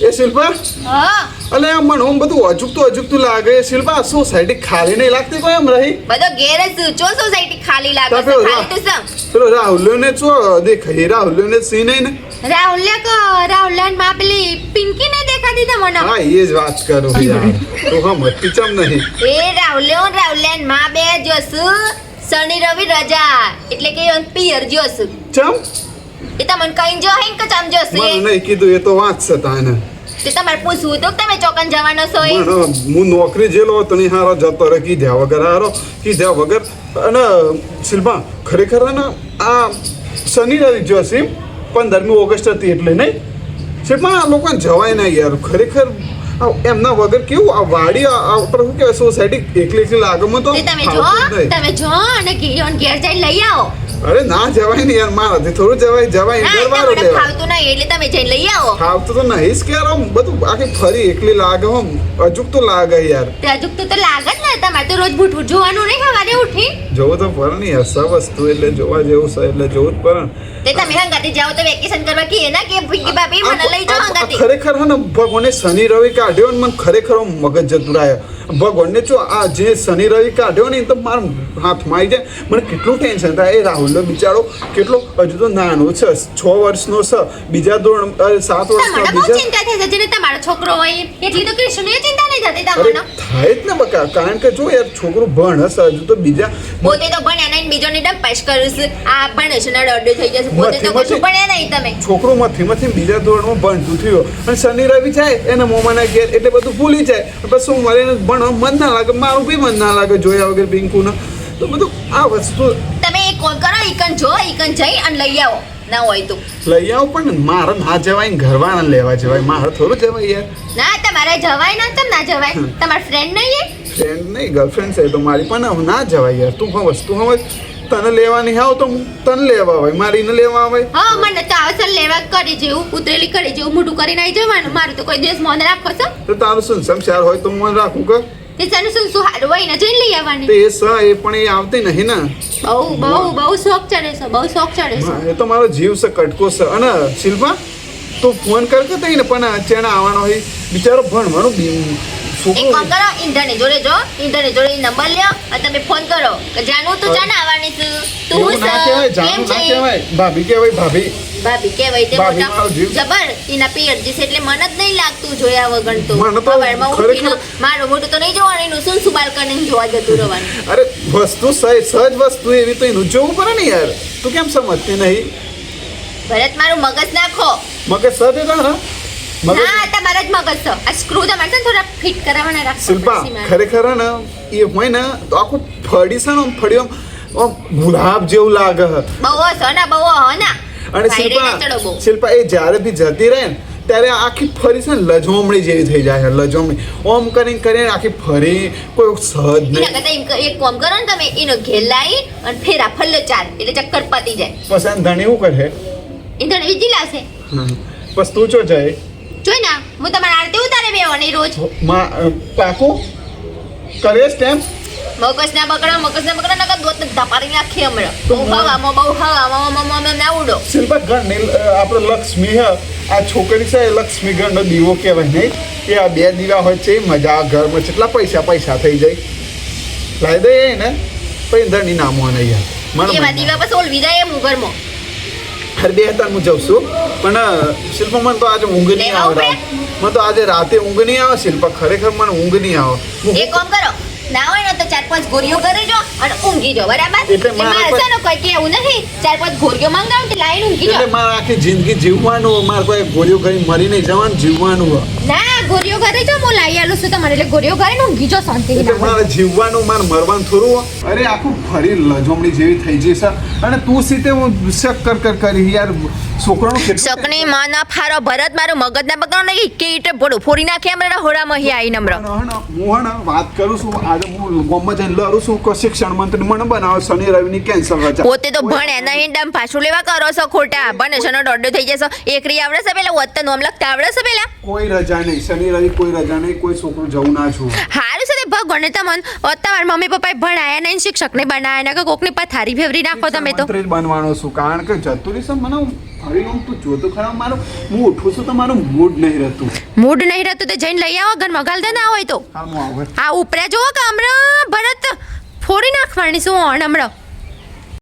એ શિલ્પા હા અલે આ મને આમ બધું અજુકતું લાગે શિલ્પા સોસાયટી ખાલી નહીં લાગતી કોઈ એમ રહી બધો ઘેર જ ચો સોસાયટી ખાલી લાગે છે ખાલી તો સમ પેલો રાહુલ્યો ને ચો દેખાય રાહુલ્યો ને સી નહીં ને રાહુલ્યા માં પેલી પિંકી ને દેખાતી તમને હા એ જ વાત કરું યાર તો હમ ચમ નહીં એ રાહુલ્યા માં બે જોસુ શનિ રવિ રજા એટલે કે પિયર જોસુ ચમ એ તમને કઈ જો હે કે ચમ જોસુ મને નહીં કીધું એ તો વાત છે તાને તે તમારે પૂછવું તો તમે ચોકન જવાનો છો એ હું નોકરી જેલો હતો ને હારો જતો રે કીધા વગર અને શિલ્પા ખરેખર ને આ શનિ રવિ જોશે 15મી ઓગસ્ટ હતી એટલે નહીં શિલ્પા આ લોકોને જવાય ના યાર ખરેખર એમના વગર કેવું આ વાડી આપણે શું કહેવાય સોસાયટી એકલી લાગમાં તો તમે જો અને ઘેર જઈને લઈ આવો અરે ના જવાય ને યાર મારાથી થોડું જવાય ઘરવાળો લેવા ખાવતું નહીં એટલે તમે જઈને લઈ આવો ખાવતું તો નહીં જ કે યાર બધું આખી ફરી એકલી લાગે હમ અજુક તો લાગે યાર તે અજુક તો લાગે જ ને તમારે તો રોજ બૂઠ જોવાનું નહીં સવારે ઉઠી જોવું તો પડે ને યાર સબ વસ્તુ એટલે જોવા જેવું છે એટલે જોવું જ પડે તે તમે હંગાતી જાઓ તો વેકેશન કરવા કીએ ના કે ભીંકી બાપી મને લઈ જાઓ હંગાતી ખરેખર હે ને ભગવાને શનિ રવિ કાઢ્યો ને મને ખરેખર મગજ જતું રહ્યા ભગવાનને જો આ જે શનિ રવિ કાઢ્યો ને તો મારા હાથમાં આવી જાય મને કેટલું ટેન્શન થાય એ રાહુલનો બિચારો કેટલો હજુ તો નાનો છે 6 વર્ષનો છે બીજા ધોરણ 7 વર્ષનો બીજા ચિંતા થઈ જાય જેને તમારો છોકરો હોય એટલી તો કૃષ્ણની ચિંતા નહીં થતી તમને થાય જ ને બકા કારણ કે જો યાર છોકરો ભણસ હજુ તો બીજા પોતે તો ભણ્યા નહીં બીજો ને ડંપાસ કરું છું આ ભણે છે ના દોડો થઈ જશે પોતે તો કશું ભણ્યા નહીં તમે છોકરો મથી બીજા ધોરણમાં ભણતું થયો અને શનિ રવિ જાય એના મોમાના ઘેર એટલે બધું ભૂલી જાય પછી સોમવારે એને ભણવા મન ના લાગે મારું બી મન ના લાગે જોયા વગર પિંકુને તો બધું આ વસ્તુ તમે એક કોલ કરો ઈકન જઈ અને લઈ આવો ના હોય તો લઈ આવો પણ મારે ના જવાય ને ઘરવાળા લેવા જવાય મારે થોડું જવાય યાર ના તમારે જવાય ના તમ ના જવાય તમાર ફ્રેન્ડ નહીં ફ્રેન્ડ નહીં ગર્લફ્રેન્ડ છે તો મારી પણ ના જવાય યાર તું વસ્તુ હવે તને લેવાની આવ તો તને લેવા આવે મારીને લેવા આવે હા મને તો આવસર લેવા કરી જેવું ઉતરેલી કરી જેવું મોટું કરીને આવી જવાનું મારું તો કોઈ દિવસ મન રાખો છો તો તારું શું સમસ્યા હોય તો મન રાખું કે તે સાનું શું હારું હોય ને જઈને લઈ આવવાની તે એ પણ એ આવતી નહીં ને બહુ શોખ ચડે છે એ તો મારો જીવ છે કટકો છે અને શિલ્પા તો ફોન કર કે તઈને પણ ચેણા આવવાનો હોય બિચારો ભણવાનું એક કામ કરો ઇન્ટરને જોડે નંબર લ્યો અને તમે ફોન કરો કે જાનું તું જાને આવવાની છું તું ના કહેવાય ભાભી કહેવાય તે મોટા જબર એના પિયર જીસ એટલે મન જ નહીં લાગતું જોયા વગર તો મને તો સવારમાં ઉઠીને મારું મોટું તો નહીં જોવાનું એનું શું સુબાલ કરીને જોવા જતું રહેવાનું અરે વસ્તુ સહજ વસ્તુ એવી તો એનું જોવું પડે ને યાર તું કેમ સમજતી નહીં ભરત મારું મગજ નાખો મગજ સહજ હતા ને ના તમારા જ મગજ છે આ સ્ક્રૂ તમારે છે ને થોડા ફિટ કરાવવાના રાખો શિલ્પા ખરેખર ને એ હોય ને તો આખું ફળી છે ને ફળી આમ ગુલાબ જેવું લાગે બહુ ના અને શિલ્પા એ જ્યારે બી જતી રહે ને ત્યારે આખી ફરી છે ને લજોમણી જેવી થઈ જાય લજોમણી ઓમ કરીને આખી ફરી કોઈ સહજ નહીં એક કામ કરો ને તમે એનો ઘેર લાવી અને ફેરા ફલ્લો ચાર એટલે ચક્કર પતી જાય પછી ધણી એવું કરે એ ધણી વીજી લાવશે બસ તું ચો જાય જોઈ ના હું તમારા આરતી ઉતારે બેવાની રોજ પાકું કરે સ્ટેમ્પ મગજ ના બગડો નકર દોત ધપારી નાખી હમણાં બહુ હવામાં ના ઉડો શિલ્પા ગણ આપણે લક્ષ્મી હે આ છોકરી છે લક્ષ્મી ગણનો દીવો કહેવાય નહીં કે આ 2 દીવા હોય છે મજા ઘરમાં કેટલા પૈસા થઈ જાય લાવી દઈએ ને પછી ધણી નામો નહીં યાર એવા દીવા પછી ઓલવી જાય એમ ઘરમાં અરે 2 હતા હું જઉં છું પણ શિલ્પા મને તો આજે ઊંઘ નહીં આવે મને તો આજે રાતે ઊંઘ નહીં આવે શિલ્પા ખરેખર મને ઊંઘ નહીં આવે એક કામ કરો ના હોય ને તો 4-5 ગોળીઓ કરી જો અને ઊંઘી જો બરાબર એટલે મારે છે ને કોઈ કેવું નથી 4-5 ગોળીઓ મંગાવું તે લાઈન ઊંઘી જો એટલે મારે આખી જિંદગી જીવવાનું મારે કોઈ ગોળીઓ કરી મરી નહીં જવાનું જીવવાનું ના ગોળીઓ કરી જો હું લાવી આલું છું તમારે એટલે ગોળીઓ કરીને ઊંઘી જો શાંતિ એટલે મારે જીવવાનું મારે મરવાનું થોડું અરે આખું ફરી લજોમણી જેવી થઈ જશે અને તું સીતે હું શક કર કરી યાર છોકરાનો શકની માં ના ફારો ભરત મારું મગજ ના બગડો નહીં કે ઈટે ભોડો ફોડી નાખે હમણાં હોડા મહી આવી નમ્ર હું વાત કરું છું આજે હું ગામમાં જઈને લડું છું કે શિક્ષણ મંત્રી મને બનાવો શનિ રવિની કેન્સલ રજા પોતે તો ભણે નહીં ડમ પાછું લેવા કરો છો ખોટા ભણે છે દોડો થઈ જશો એકરી આવડે છે પેલા વત્તા નોમ લખતા આવડે છે પેલા કોઈ રજા નહીં શનિ રવિ કોઈ રજા નહીં કોઈ છોકરું જવું ના છું હારું છે ભગવાને તમને તમારા મમ્મી પપ્પાએ ભણાયા નહીં શિક્ષક ને બનાયા કે કોકની પથારી ફેવરી નાખો તમે તો મંત્રી જ બનવાનો છું કારણ કે જતું રહેશે મને હવે આમ તું જોતો ખરા મારો હું ઉઠું છું તો મારું મૂડ નહીં રહેતું. મૂડ નહીં રહેતું તો જઈને લઈ આવો ઘરમાં ગાલ દે ના હોય તો હા હું આવે આ ઉપરે જુઓ કે હમણાં ભરત ફોડી નાખવાની શું હમણાં